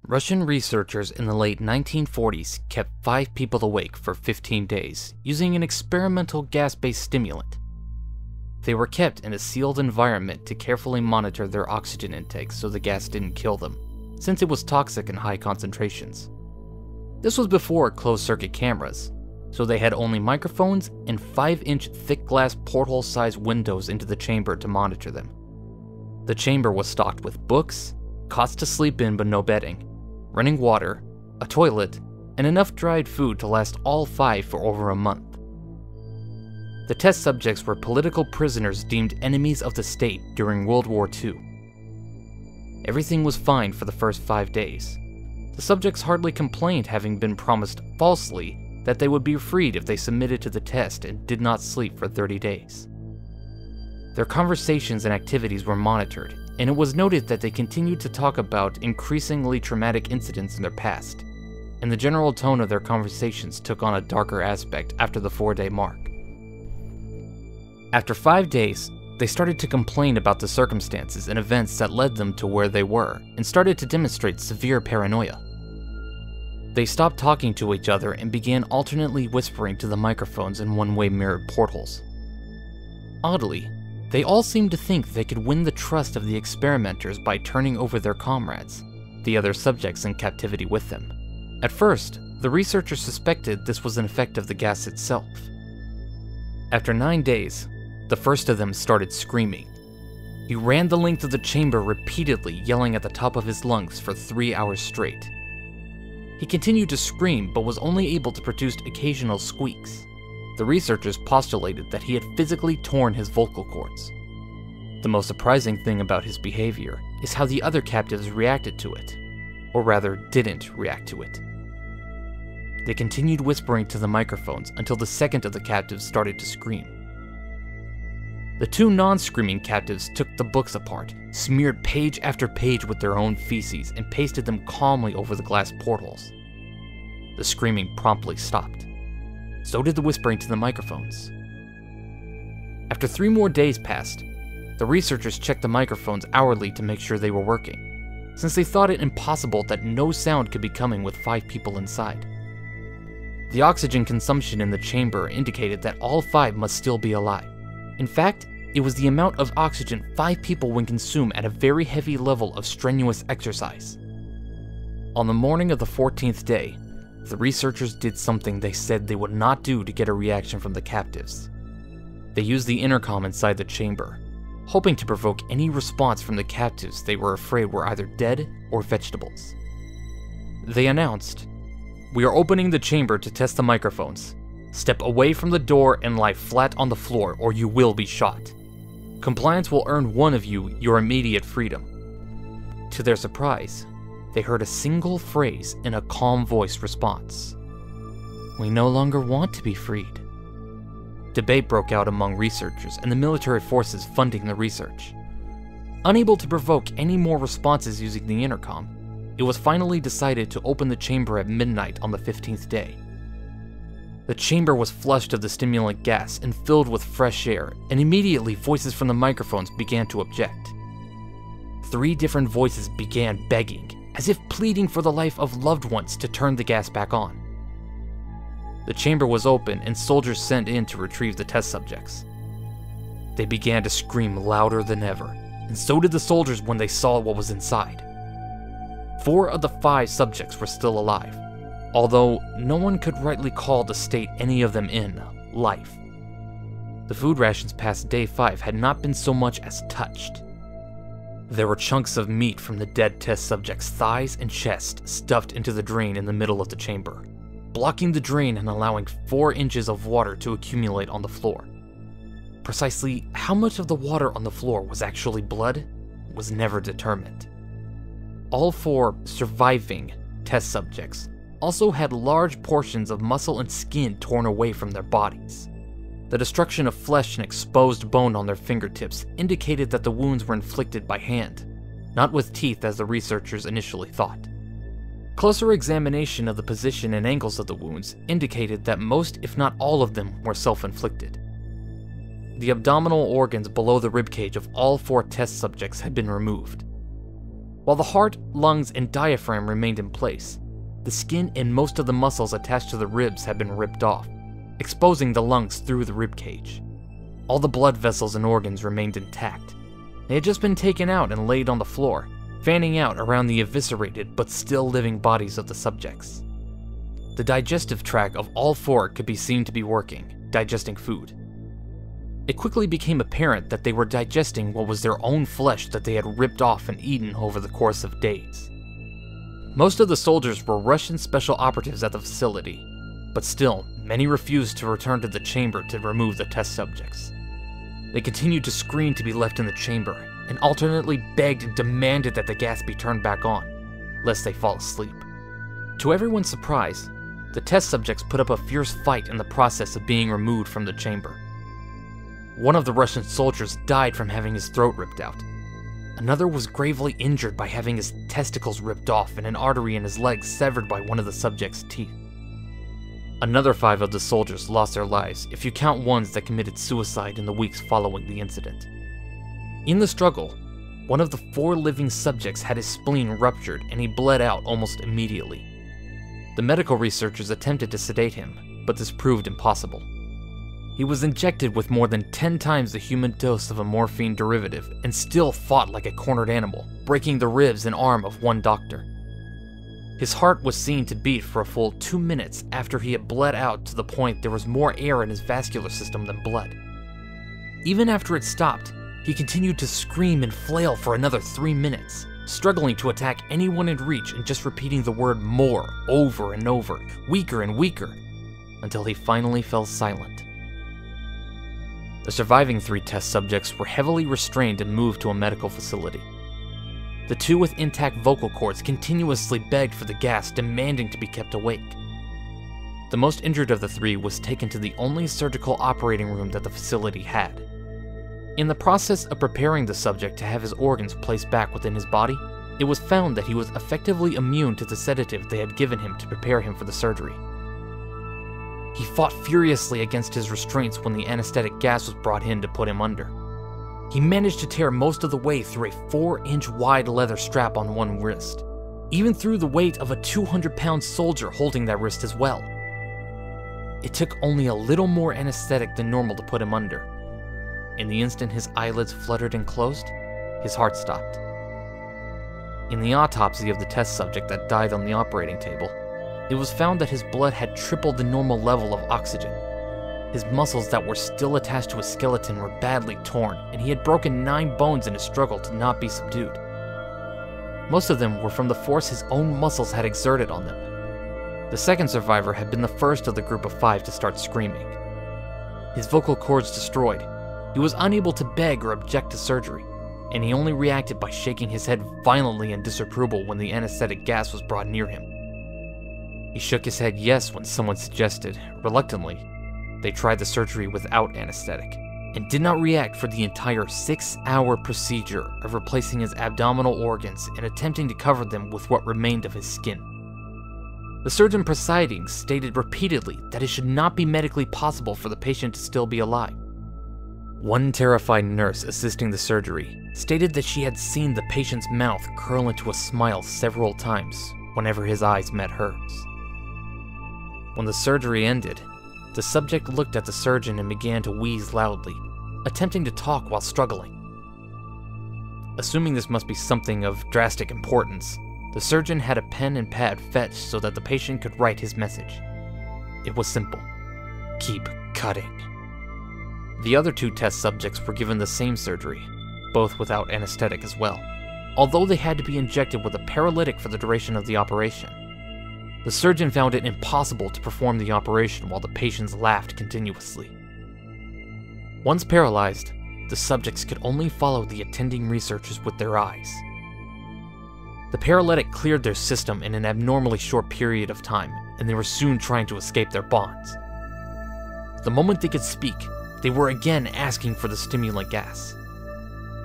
Russian researchers in the late 1940s kept 5 people awake for 15 days using an experimental gas-based stimulant. They were kept in a sealed environment to carefully monitor their oxygen intake so the gas didn't kill them, since it was toxic in high concentrations. This was before closed-circuit cameras, so they had only microphones and 5-inch thick glass porthole-sized windows into the chamber to monitor them. The chamber was stocked with books, cots to sleep in but no bedding, running water, a toilet, and enough dried food to last all 5 for over a month. The test subjects were political prisoners deemed enemies of the state during World War II. Everything was fine for the first 5 days. The subjects hardly complained, having been promised falsely that they would be freed if they submitted to the test and did not sleep for 30 days. Their conversations and activities were monitored, and it was noted that they continued to talk about increasingly traumatic incidents in their past, and the general tone of their conversations took on a darker aspect after the 4-day mark. After 5 days, they started to complain about the circumstances and events that led them to where they were, and started to demonstrate severe paranoia. They stopped talking to each other and began alternately whispering to the microphones in one-way mirrored portholes. Oddly, they all seemed to think they could win the trust of the experimenters by turning over their comrades, the other subjects in captivity with them. At first, the researchers suspected this was an effect of the gas itself. After 9 days, the first of them started screaming. He ran the length of the chamber repeatedly, yelling at the top of his lungs for 3 hours straight. He continued to scream, but was only able to produce occasional squeaks. The researchers postulated that he had physically torn his vocal cords. The most surprising thing about his behavior is how the other captives reacted to it, or rather didn't react to it. They continued whispering to the microphones until the second of the captives started to scream. The 2 non-screaming captives took the books apart, smeared page after page with their own feces, and pasted them calmly over the glass portholes. The screaming promptly stopped. So did the whispering to the microphones. After 3 more days passed, the researchers checked the microphones hourly to make sure they were working, since they thought it impossible that no sound could be coming with 5 people inside. The oxygen consumption in the chamber indicated that all 5 must still be alive. In fact, it was the amount of oxygen 5 people would consume at a very heavy level of strenuous exercise. On the morning of the 14th day, the researchers did something they said they would not do to get a reaction from the captives. They used the intercom inside the chamber, hoping to provoke any response from the captives they were afraid were either dead or vegetables. They announced, "We are opening the chamber to test the microphones. Step away from the door and lie flat on the floor or you will be shot. Compliance will earn one of you your immediate freedom." To their surprise, they heard a single phrase in a calm voiced response. "We no longer want to be freed." Debate broke out among researchers and the military forces funding the research. Unable to provoke any more responses using the intercom, it was finally decided to open the chamber at midnight on the 15th day. The chamber was flushed of the stimulant gas and filled with fresh air, and immediately voices from the microphones began to object. 3 different voices began begging, as if pleading for the life of loved ones to turn the gas back on. The chamber was open and soldiers sent in to retrieve the test subjects. They began to scream louder than ever, and so did the soldiers when they saw what was inside. 4 of the 5 subjects were still alive, although no one could rightly call the state any of them in life. The food rations past day 5 had not been so much as touched. There were chunks of meat from the dead test subjects' thighs and chest stuffed into the drain in the middle of the chamber, blocking the drain and allowing 4 inches of water to accumulate on the floor. Precisely how much of the water on the floor was actually blood was never determined. All 4 surviving test subjects also had large portions of muscle and skin torn away from their bodies. The destruction of flesh and exposed bone on their fingertips indicated that the wounds were inflicted by hand, not with teeth as the researchers initially thought. Closer examination of the position and angles of the wounds indicated that most, if not all of them, were self-inflicted. The abdominal organs below the ribcage of all 4 test subjects had been removed. While the heart, lungs, and diaphragm remained in place, the skin and most of the muscles attached to the ribs had been ripped off, exposing the lungs through the rib cage. All the blood vessels and organs remained intact. They had just been taken out and laid on the floor, fanning out around the eviscerated but still living bodies of the subjects. The digestive tract of all four could be seen to be working, digesting food. It quickly became apparent that they were digesting what was their own flesh that they had ripped off and eaten over the course of days. Most of the soldiers were Russian special operatives at the facility, but still, many refused to return to the chamber to remove the test subjects. They continued to scream to be left in the chamber, and alternately begged and demanded that the gas be turned back on, lest they fall asleep. To everyone's surprise, the test subjects put up a fierce fight in the process of being removed from the chamber. One of the Russian soldiers died from having his throat ripped out. Another was gravely injured by having his testicles ripped off and an artery in his leg severed by one of the subject's teeth. Another 5 of the soldiers lost their lives, if you count ones that committed suicide in the weeks following the incident. In the struggle, one of the 4 living subjects had his spleen ruptured and he bled out almost immediately. The medical researchers attempted to sedate him, but this proved impossible. He was injected with more than 10 times the human dose of a morphine derivative and still fought like a cornered animal, breaking the ribs and arm of one doctor. His heart was seen to beat for a full 2 minutes after he had bled out to the point there was more air in his vascular system than blood. Even after it stopped, he continued to scream and flail for another 3 minutes, struggling to attack anyone in reach and just repeating the word more over and over, weaker and weaker, until he finally fell silent. The surviving 3 test subjects were heavily restrained and moved to a medical facility. The 2 with intact vocal cords continuously begged for the gas, demanding to be kept awake. The most injured of the 3 was taken to the only surgical operating room that the facility had. In the process of preparing the subject to have his organs placed back within his body, it was found that he was effectively immune to the sedative they had given him to prepare him for the surgery. He fought furiously against his restraints when the anesthetic gas was brought in to put him under. He managed to tear most of the way through a 4-inch wide leather strap on one wrist, even through the weight of a 200-pound soldier holding that wrist as well. It took only a little more anesthetic than normal to put him under. In the instant his eyelids fluttered and closed, his heart stopped. In the autopsy of the test subject that died on the operating table, it was found that his blood had tripled the normal level of oxygen. His muscles that were still attached to his skeleton were badly torn, and he had broken 9 bones in his struggle to not be subdued. Most of them were from the force his own muscles had exerted on them. The second survivor had been the first of the group of 5 to start screaming. His vocal cords destroyed, he was unable to beg or object to surgery, and he only reacted by shaking his head violently in disapproval when the anesthetic gas was brought near him. He shook his head yes when someone suggested, reluctantly, they tried the surgery without anesthetic, and did not react for the entire 6-hour procedure of replacing his abdominal organs and attempting to cover them with what remained of his skin. The surgeon presiding stated repeatedly that it should not be medically possible for the patient to still be alive. One terrified nurse assisting the surgery stated that she had seen the patient's mouth curl into a smile several times whenever his eyes met hers. When the surgery ended, the subject looked at the surgeon and began to wheeze loudly, attempting to talk while struggling. Assuming this must be something of drastic importance, the surgeon had a pen and pad fetched so that the patient could write his message. It was simple: keep cutting. The other 2 test subjects were given the same surgery, both without anesthetic as well, although they had to be injected with a paralytic for the duration of the operation. The surgeon found it impossible to perform the operation while the patients laughed continuously. Once paralyzed, the subjects could only follow the attending researchers with their eyes. The paralytic cleared their system in an abnormally short period of time, and they were soon trying to escape their bonds. The moment they could speak, they were again asking for the stimulant gas.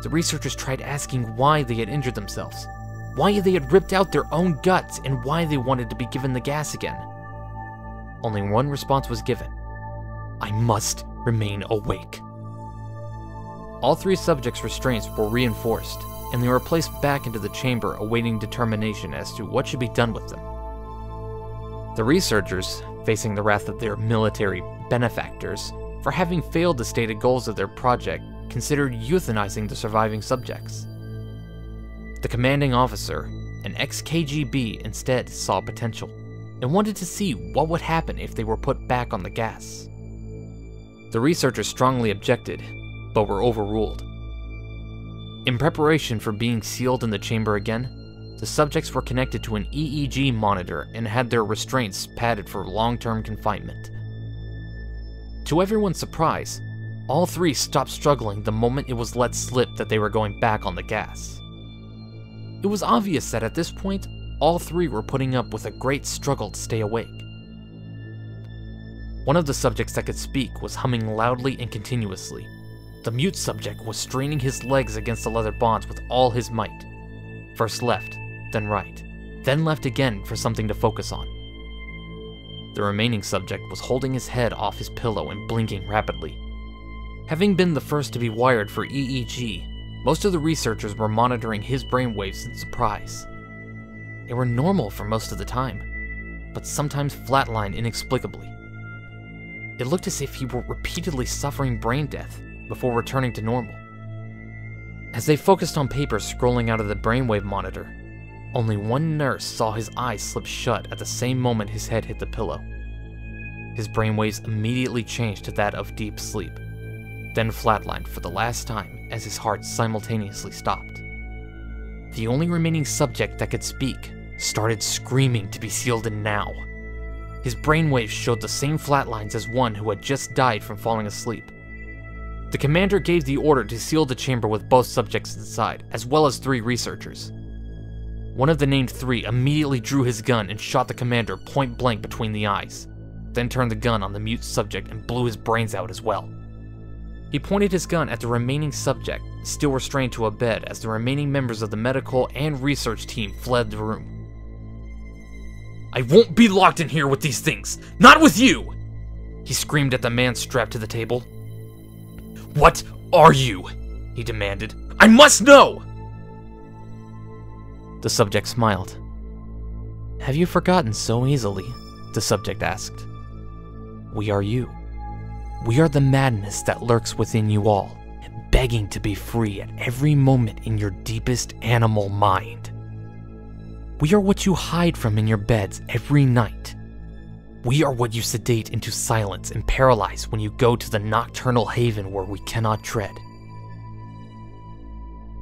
The researchers tried asking why they had injured themselves, why they had ripped out their own guts, and why they wanted to be given the gas again. Only one response was given: I must remain awake. All 3 subjects' restraints were reinforced, and they were placed back into the chamber awaiting determination as to what should be done with them. The researchers, facing the wrath of their military benefactors for having failed the stated goals of their project, considered euthanizing the surviving subjects. The commanding officer, an ex-KGB, instead saw potential and wanted to see what would happen if they were put back on the gas. The researchers strongly objected, but were overruled. In preparation for being sealed in the chamber again, the subjects were connected to an EEG monitor and had their restraints padded for long-term confinement. To everyone's surprise, all three stopped struggling the moment it was let slip that they were going back on the gas. It was obvious that at this point, all three were putting up with a great struggle to stay awake. One of the subjects that could speak was humming loudly and continuously. The mute subject was straining his legs against the leather bonds with all his might. First left, then right, then left again for something to focus on. The remaining subject was holding his head off his pillow and blinking rapidly. Having been the first to be wired for EEG, most of the researchers were monitoring his brainwaves in surprise. They were normal for most of the time, but sometimes flatlined inexplicably. It looked as if he were repeatedly suffering brain death before returning to normal. As they focused on papers scrolling out of the brainwave monitor, only one nurse saw his eyes slip shut at the same moment his head hit the pillow. His brainwaves immediately changed to that of deep sleep, then flatlined for the last time as his heart simultaneously stopped. The only remaining subject that could speak started screaming to be sealed in now. His brainwaves showed the same flatlines as one who had just died from falling asleep. The commander gave the order to seal the chamber with both subjects inside, as well as 3 researchers. One of the named 3 immediately drew his gun and shot the commander point blank between the eyes, then turned the gun on the mute subject and blew his brains out as well. He pointed his gun at the remaining subject, still restrained to a bed, as the remaining members of the medical and research team fled the room. "I won't be locked in here with these things! Not with you!" he screamed at the man strapped to the table. "What are you?" he demanded. "I must know!" The subject smiled. "Have you forgotten so easily?" the subject asked. "We are you. We are the madness that lurks within you all, begging to be free at every moment in your deepest animal mind. We are what you hide from in your beds every night. We are what you sedate into silence and paralyze when you go to the nocturnal haven where we cannot tread."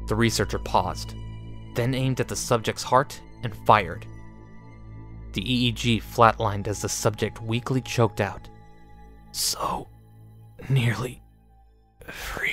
The researcher paused, then aimed at the subject's heart and fired. The EEG flatlined as the subject weakly choked out, "So nearly free."